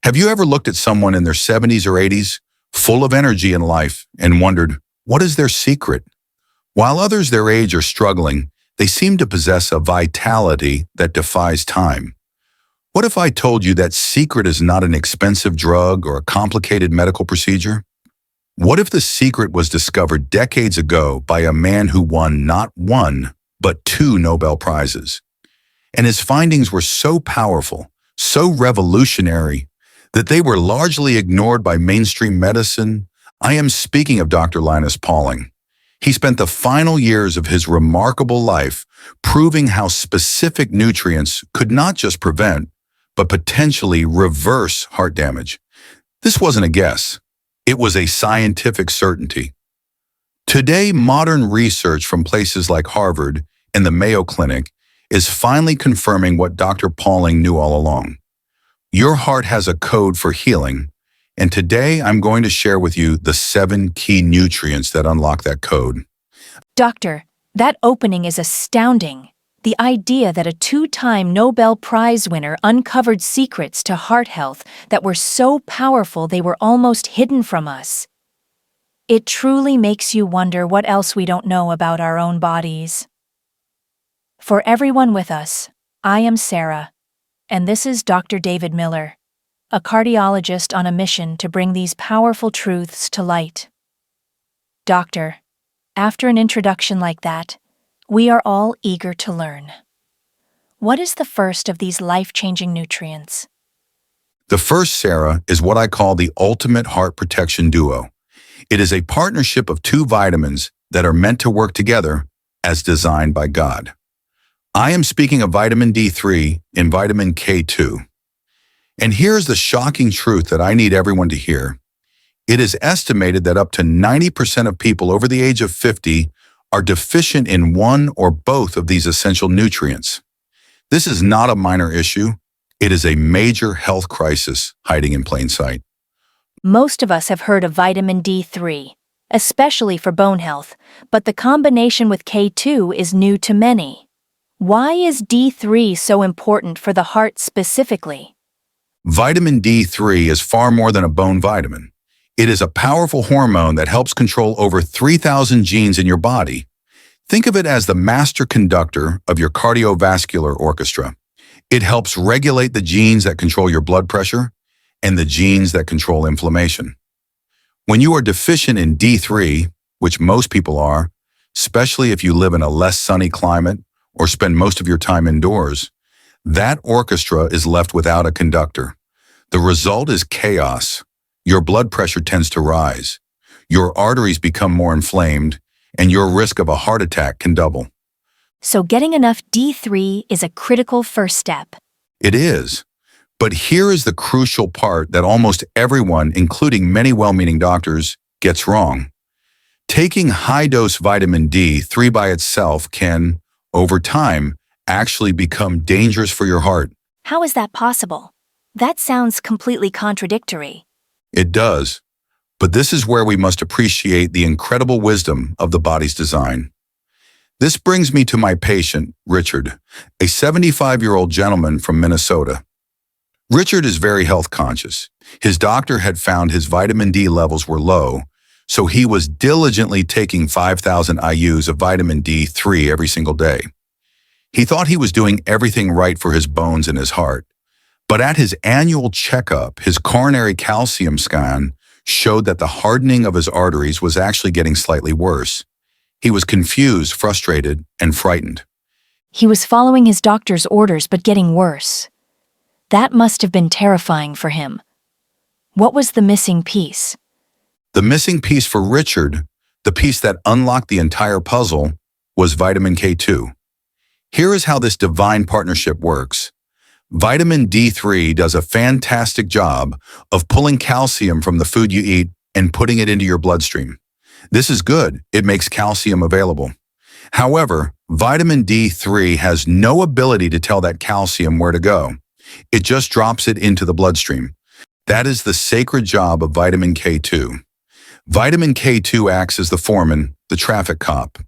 Have you ever looked at someone in their 70s or 80s, full of energy in life, and wondered, what is their secret? While others their age are struggling, they seem to possess a vitality that defies time. What if I told you that secret is not an expensive drug or a complicated medical procedure? What if the secret was discovered decades ago by a man who won not one, but two Nobel Prizes? And his findings were so powerful, so revolutionary, that they were largely ignored by mainstream medicine. I am speaking of Dr. Linus Pauling. He spent the final years of his remarkable life proving how specific nutrients could not just prevent, but potentially reverse heart damage. This wasn't a guess. It was a scientific certainty. Today, modern research from places like Harvard and the Mayo Clinic is finally confirming what Dr. Pauling knew all along. Your heart has a code for healing, and today I'm going to share with you the 7 key nutrients that unlock that code. Doctor, that opening is astounding. The idea that a 2-time Nobel Prize winner uncovered secrets to heart health that were so powerful they were almost hidden from us. It truly makes you wonder what else we don't know about our own bodies. For everyone with us, I am Sarah, and this is Dr. David Miller, a cardiologist on a mission to bring these powerful truths to light. Doctor, after an introduction like that, we are all eager to learn. What is the first of these life-changing nutrients? The first, Sarah, is what I call the ultimate heart protection duo. It is a partnership of 2 vitamins that are meant to work together as designed by God. I am speaking of vitamin D3 and vitamin K2. And here's the shocking truth that I need everyone to hear. It is estimated that up to 90% of people over the age of 50 are deficient in one or both of these essential nutrients. This is not a minor issue. It is a major health crisis hiding in plain sight. Most of us have heard of vitamin D3, especially for bone health, but the combination with K2 is new to many. Why is D3 so important for the heart specifically? Vitamin D3 is far more than a bone vitamin. It is a powerful hormone that helps control over 3,000 genes in your body. Think of it as the master conductor of your cardiovascular orchestra. It helps regulate the genes that control your blood pressure and the genes that control inflammation. When you are deficient in D3, which most people are, especially if you live in a less sunny climate or spend most of your time indoors, that orchestra is left without a conductor. The result is chaos. Your blood pressure tends to rise, your arteries become more inflamed, and your risk of a heart attack can double. So getting enough D3 is a critical first step. It is. But here is the crucial part that almost everyone, including many well-meaning doctors, gets wrong. Taking high-dose vitamin D3 by itself can, over time, actually become dangerous for your heart. How is that possible? That sounds completely contradictory. It does, but this is where we must appreciate the incredible wisdom of the body's design. This brings me to my patient, Richard, a 75-year-old gentleman from Minnesota. Richard is very health conscious. His doctor had found his vitamin D levels were low, so he was diligently taking 5,000 IUs of vitamin D3 every single day. He thought he was doing everything right for his bones and his heart. But at his annual checkup, his coronary calcium scan showed that the hardening of his arteries was actually getting slightly worse. He was confused, frustrated, and frightened. He was following his doctor's orders but getting worse. That must have been terrifying for him. What was the missing piece? The missing piece for Richard, the piece that unlocked the entire puzzle, was vitamin K2. Here is how this divine partnership works. Vitamin D3 does a fantastic job of pulling calcium from the food you eat and putting it into your bloodstream. This is good. It makes calcium available. However, vitamin D3 has no ability to tell that calcium where to go. It just drops it into the bloodstream. That is the sacred job of vitamin K2. Vitamin K2 acts as the foreman, the traffic cop.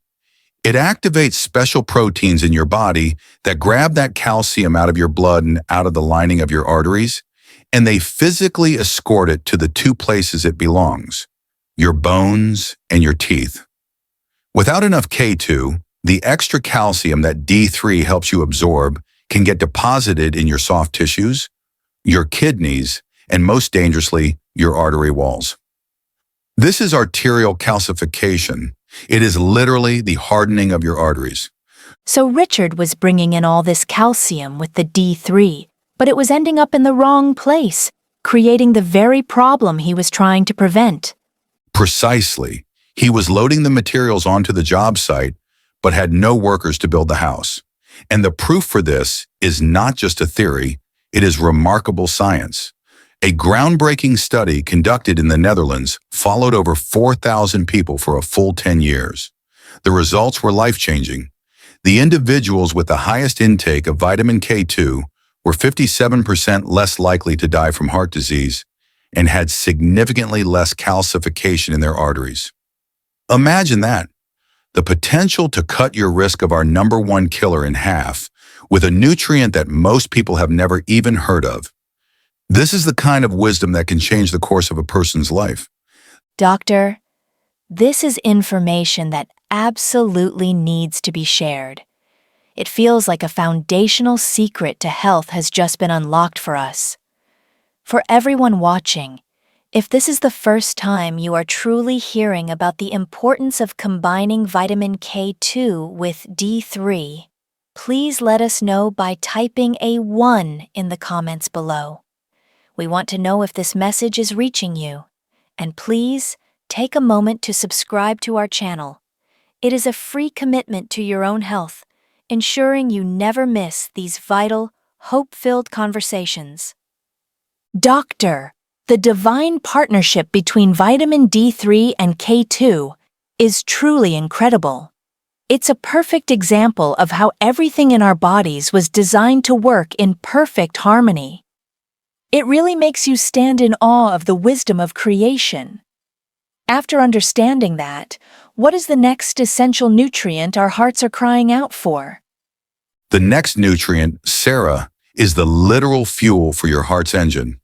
It activates special proteins in your body that grab that calcium out of your blood and out of the lining of your arteries, and they physically escort it to the two places it belongs, your bones and your teeth. Without enough K2, the extra calcium that D3 helps you absorb can get deposited in your soft tissues, your kidneys, and most dangerously, your artery walls. This is arterial calcification. It is literally the hardening of your arteries. So Richard was bringing in all this calcium with the D3, but it was ending up in the wrong place, creating the very problem he was trying to prevent. Precisely. He was loading the materials onto the job site, but had no workers to build the house. And the proof for this is not just a theory, it is remarkable science. A groundbreaking study conducted in the Netherlands followed over 4,000 people for a full 10 years. The results were life-changing. The individuals with the highest intake of vitamin K2 were 57% less likely to die from heart disease and had significantly less calcification in their arteries. Imagine that. The potential to cut your risk of our number one killer in half with a nutrient that most people have never even heard of. This is the kind of wisdom that can change the course of a person's life. Doctor, this is information that absolutely needs to be shared. It feels like a foundational secret to health has just been unlocked for us. For everyone watching, if this is the first time you are truly hearing about the importance of combining vitamin K2 with D3, please let us know by typing a 1 in the comments below. We want to know if this message is reaching you. And please, take a moment to subscribe to our channel. It is a free commitment to your own health, ensuring you never miss these vital, hope-filled conversations. Doctor, the divine partnership between vitamin D3 and K2 is truly incredible. It's a perfect example of how everything in our bodies was designed to work in perfect harmony. It really makes you stand in awe of the wisdom of creation. After understanding that, what is the next essential nutrient our hearts are crying out for? The next nutrient, Sarah, is the literal fuel for your heart's engine.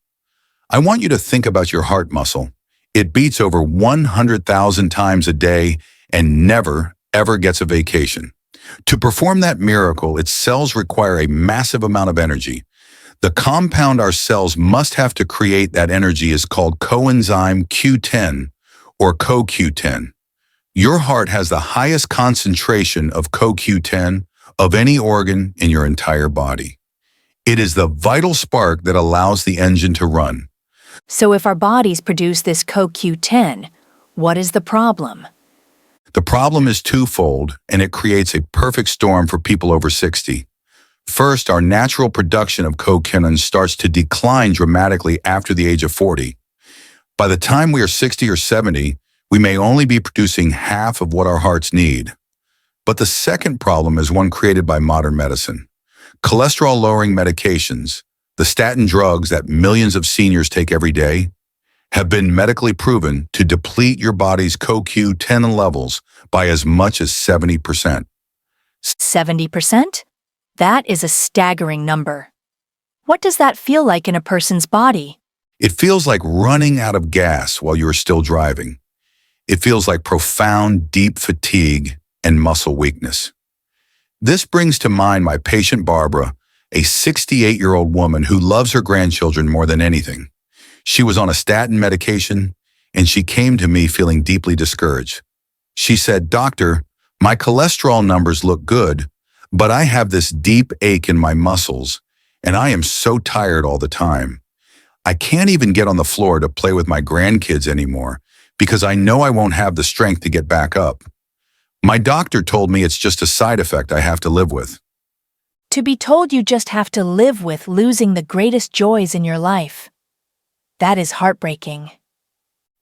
I want you to think about your heart muscle. It beats over 100,000 times a day and never, ever gets a vacation. To perform that miracle, its cells require a massive amount of energy. The compound our cells must have to create that energy is called coenzyme Q10 or CoQ10. Your heart has the highest concentration of CoQ10 of any organ in your entire body. It is the vital spark that allows the engine to run. So if our bodies produce this CoQ10, what is the problem? The problem is twofold, and it creates a perfect storm for people over 60. First, our natural production of CoQ10 starts to decline dramatically after the age of 40. By the time we are 60 or 70, we may only be producing half of what our hearts need. But the second problem is one created by modern medicine. Cholesterol-lowering medications, the statin drugs that millions of seniors take every day, have been medically proven to deplete your body's CoQ10 levels by as much as 70%. 70%? That is a staggering number. What does that feel like in a person's body? It feels like running out of gas while you're still driving. It feels like profound, deep fatigue and muscle weakness. This brings to mind my patient Barbara, a 68-year-old woman who loves her grandchildren more than anything. She was on a statin medication, and she came to me feeling deeply discouraged. She said, "Doctor, my cholesterol numbers look good, but I have this deep ache in my muscles, and I am so tired all the time. I can't even get on the floor to play with my grandkids anymore because I know I won't have the strength to get back up. My doctor told me it's just a side effect I have to live with." To be told you just have to live with losing the greatest joys in your life. That is heartbreaking.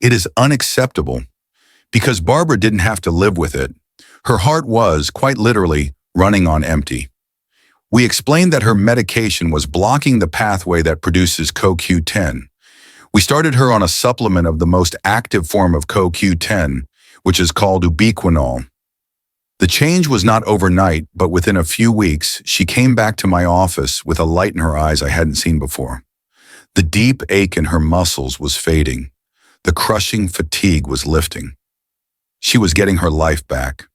It is unacceptable because Barbara didn't have to live with it. Her heart was, quite literally, running on empty. We explained that her medication was blocking the pathway that produces CoQ10. We started her on a supplement of the most active form of CoQ10, which is called ubiquinol. The change was not overnight, but within a few weeks, she came back to my office with a light in her eyes I hadn't seen before. The deep ache in her muscles was fading. The crushing fatigue was lifting. She was getting her life back.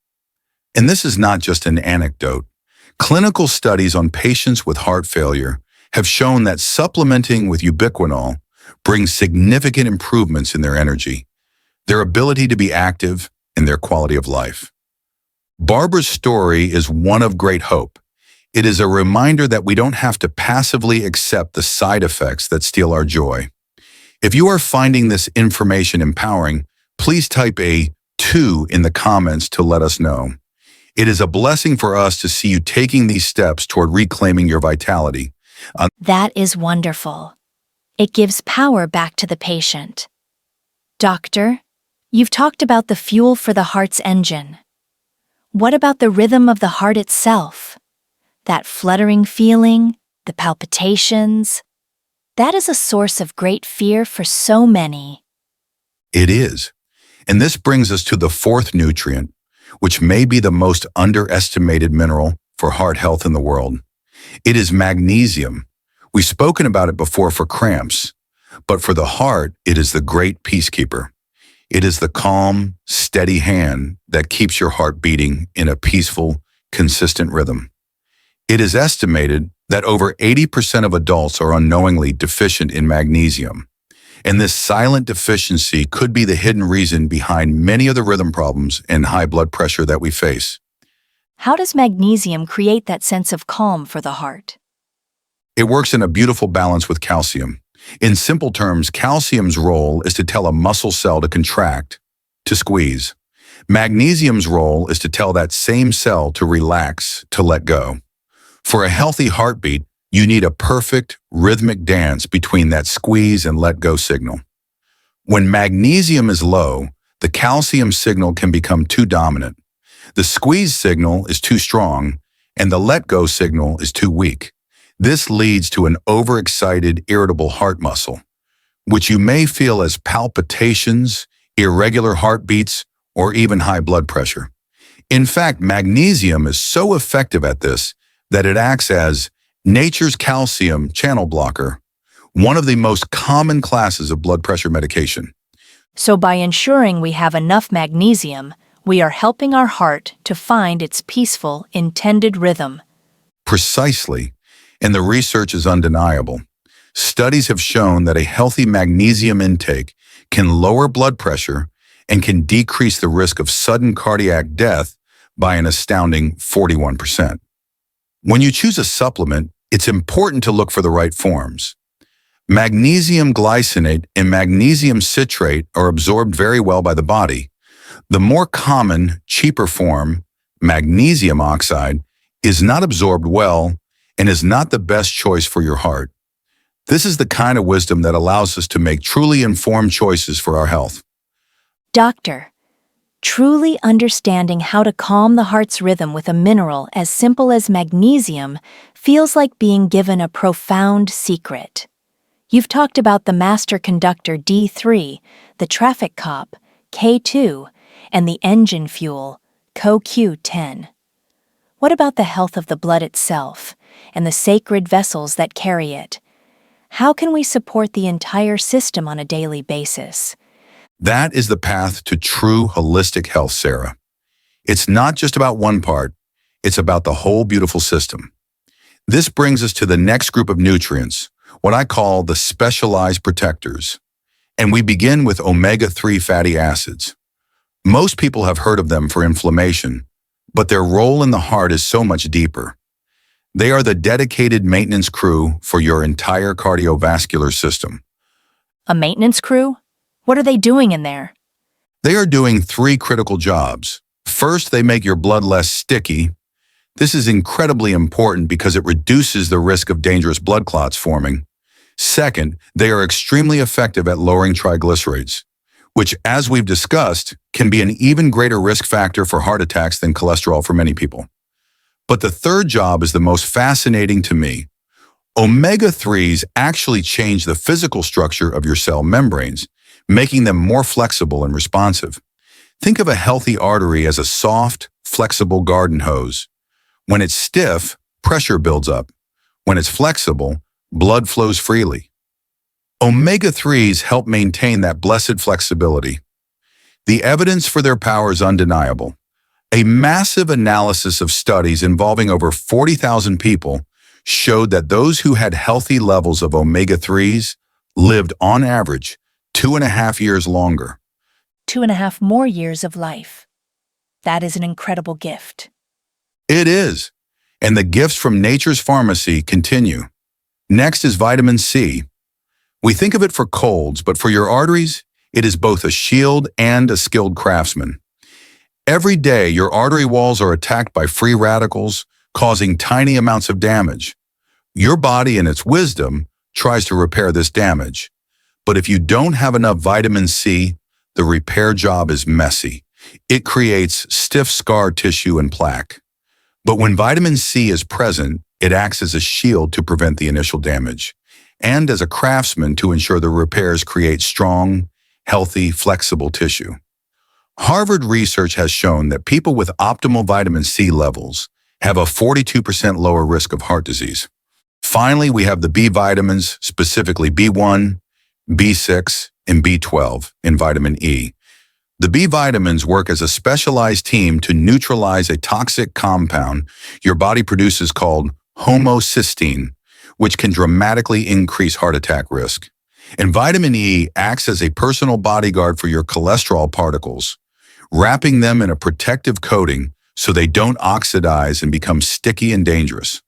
And this is not just an anecdote. Clinical studies on patients with heart failure have shown that supplementing with ubiquinol brings significant improvements in their energy, their ability to be active, and their quality of life. Barbara's story is one of great hope. It is a reminder that we don't have to passively accept the side effects that steal our joy. If you are finding this information empowering, please type a 2 in the comments to let us know. It is a blessing for us to see you taking these steps toward reclaiming your vitality. That is wonderful. It gives power back to the patient. Doctor, you've talked about the fuel for the heart's engine. What about the rhythm of the heart itself? That fluttering feeling, the palpitations? That is a source of great fear for so many. It is. And this brings us to the fourth nutrient, which may be the most underestimated mineral for heart health in the world. It is magnesium. We've spoken about it before for cramps, but for the heart, it is the great peacekeeper. It is the calm, steady hand that keeps your heart beating in a peaceful, consistent rhythm. It is estimated that over 80% of adults are unknowingly deficient in magnesium, and this silent deficiency could be the hidden reason behind many of the rhythm problems and high blood pressure that we face. How does magnesium create that sense of calm for the heart? It works in a beautiful balance with calcium. In simple terms, calcium's role is to tell a muscle cell to contract, to squeeze. Magnesium's role is to tell that same cell to relax, to let go. For a healthy heartbeat, you need a perfect, rhythmic dance between that squeeze and let go signal. When magnesium is low, the calcium signal can become too dominant. The squeeze signal is too strong, and the let go signal is too weak. This leads to an overexcited, irritable heart muscle, which you may feel as palpitations, irregular heartbeats, or even high blood pressure. In fact, magnesium is so effective at this that it acts as nature's calcium channel blocker, one of the most common classes of blood pressure medication. So by ensuring we have enough magnesium, we are helping our heart to find its peaceful, intended rhythm. Precisely, and the research is undeniable. Studies have shown that a healthy magnesium intake can lower blood pressure and can decrease the risk of sudden cardiac death by an astounding 41%. When you choose a supplement, it's important to look for the right forms. Magnesium glycinate and magnesium citrate are absorbed very well by the body. The more common, cheaper form, magnesium oxide, is not absorbed well and is not the best choice for your heart. This is the kind of wisdom that allows us to make truly informed choices for our health. Doctor, truly understanding how to calm the heart's rhythm with a mineral as simple as magnesium feels like being given a profound secret. You've talked about the master conductor D3, the traffic cop, K2, and the engine fuel, CoQ10. What about the health of the blood itself and the sacred vessels that carry it? How can we support the entire system on a daily basis? That is the path to true holistic health, Sarah. It's not just about one part, it's about the whole beautiful system. This brings us to the next group of nutrients, what I call the specialized protectors. And we begin with omega-3 fatty acids. Most people have heard of them for inflammation, but their role in the heart is so much deeper. They are the dedicated maintenance crew for your entire cardiovascular system. A maintenance crew? What are they doing in there? They are doing 3 critical jobs. First, they make your blood less sticky. This is incredibly important because it reduces the risk of dangerous blood clots forming. Second, they are extremely effective at lowering triglycerides, which, as we've discussed, can be an even greater risk factor for heart attacks than cholesterol for many people. But the third job is the most fascinating to me. Omega-3s actually change the physical structure of your cell membranes, making them more flexible and responsive. Think of a healthy artery as a soft, flexible garden hose. When it's stiff, pressure builds up. When it's flexible, blood flows freely. Omega-3s help maintain that blessed flexibility. The evidence for their power is undeniable. A massive analysis of studies involving over 40,000 people showed that those who had healthy levels of omega-3s lived on average 2.5 years longer. 2.5 more years of life. That is an incredible gift. It is. And the gifts from nature's pharmacy continue. Next is vitamin C. We think of it for colds, but for your arteries, it is both a shield and a skilled craftsman. Every day, your artery walls are attacked by free radicals, causing tiny amounts of damage. Your body, in its wisdom, tries to repair this damage. But if you don't have enough vitamin C, the repair job is messy. It creates stiff scar tissue and plaque. But when vitamin C is present, it acts as a shield to prevent the initial damage, and as a craftsman to ensure the repairs create strong, healthy, flexible tissue. Harvard research has shown that people with optimal vitamin C levels have a 42% lower risk of heart disease. Finally, we have the B vitamins, specifically B1, B6, and B12, and vitamin E. The B vitamins work as a specialized team to neutralize a toxic compound your body produces called homocysteine, which can dramatically increase heart attack risk. And vitamin E acts as a personal bodyguard for your cholesterol particles, wrapping them in a protective coating so they don't oxidize and become sticky and dangerous.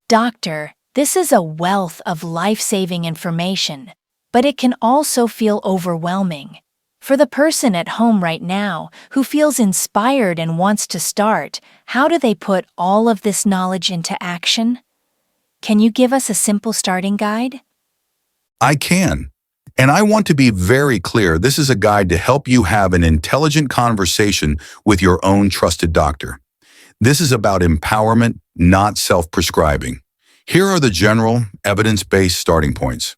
Doctor, this is a wealth of life-saving information, but it can also feel overwhelming. For the person at home right now who feels inspired and wants to start, how do they put all of this knowledge into action? Can you give us a simple starting guide? I can. And I want to be very clear, this is a guide to help you have an intelligent conversation with your own trusted doctor. This is about empowerment, not self-prescribing. Here are the general, evidence-based starting points.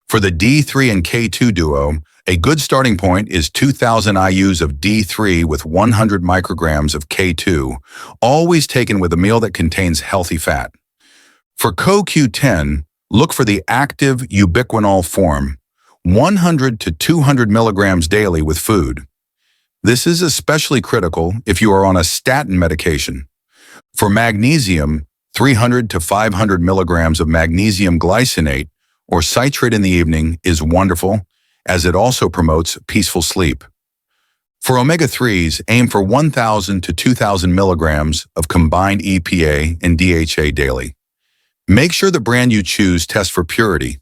For the D3 and K2 duo, a good starting point is 2,000 IUs of D3 with 100 micrograms of K2, always taken with a meal that contains healthy fat. For CoQ10, look for the active ubiquinol form, 100 to 200 milligrams daily with food. This is especially critical if you are on a statin medication. For magnesium, 300 to 500 milligrams of magnesium glycinate or citrate in the evening is wonderful, as it also promotes peaceful sleep. For omega-3s, aim for 1,000 to 2,000 milligrams of combined EPA and DHA daily. Make sure the brand you choose tests for purity.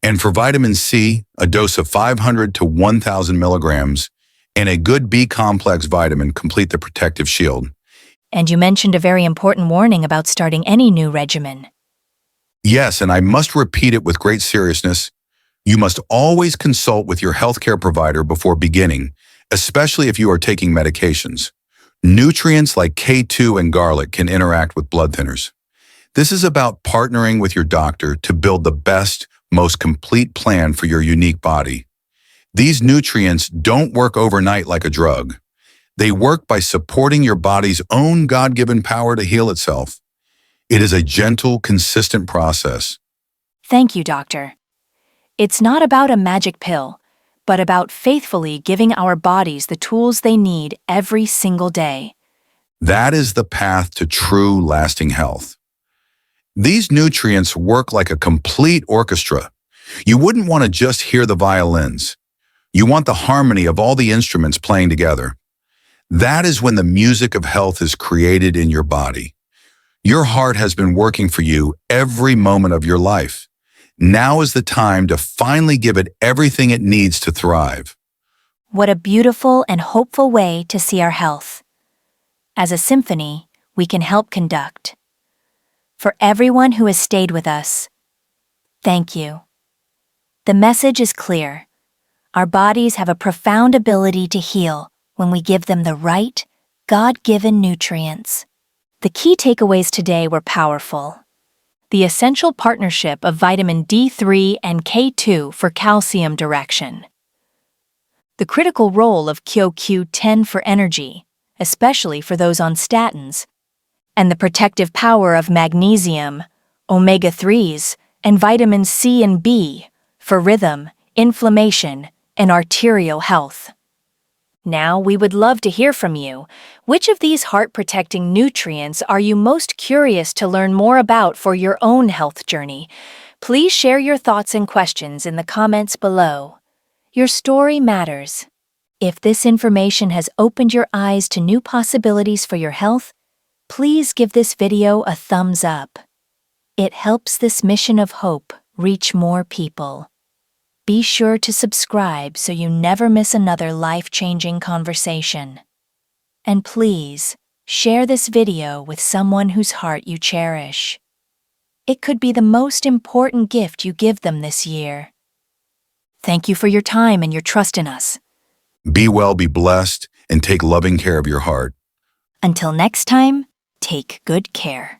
And for vitamin C, a dose of 500 to 1,000 milligrams and a good B-complex vitamin complete the protective shield. And you mentioned a very important warning about starting any new regimen. Yes, and I must repeat it with great seriousness. You must always consult with your healthcare provider before beginning, especially if you are taking medications. Nutrients like K2 and garlic can interact with blood thinners. This is about partnering with your doctor to build the best, most complete plan for your unique body. These nutrients don't work overnight like a drug. They work by supporting your body's own God-given power to heal itself. It is a gentle, consistent process. Thank you, doctor. It's not about a magic pill, but about faithfully giving our bodies the tools they need every single day. That is the path to true, lasting health. These nutrients work like a complete orchestra. You wouldn't want to just hear the violins. You want the harmony of all the instruments playing together. That is when the music of health is created in your body. Your heart has been working for you every moment of your life. Now is the time to finally give it everything it needs to thrive. What a beautiful and hopeful way to see our health. As a symphony, we can help conduct. For everyone who has stayed with us, thank you. The message is clear. Our bodies have a profound ability to heal when we give them the right, God-given nutrients. The key takeaways today were powerful. The essential partnership of vitamin D3 and K2 for calcium direction. The critical role of CoQ10 for energy, especially for those on statins. And the protective power of magnesium, omega-3s, and vitamins C and B for rhythm, inflammation, and arterial health. Now, we would love to hear from you. Which of these heart-protecting nutrients are you most curious to learn more about for your own health journey? Please share your thoughts and questions in the comments below. Your story matters. If this information has opened your eyes to new possibilities for your health, please give this video a thumbs up. It helps this mission of hope reach more people. Be sure to subscribe so you never miss another life-changing conversation. And please, share this video with someone whose heart you cherish. It could be the most important gift you give them this year. Thank you for your time and your trust in us. Be well, be blessed, and take loving care of your heart. Until next time, take good care.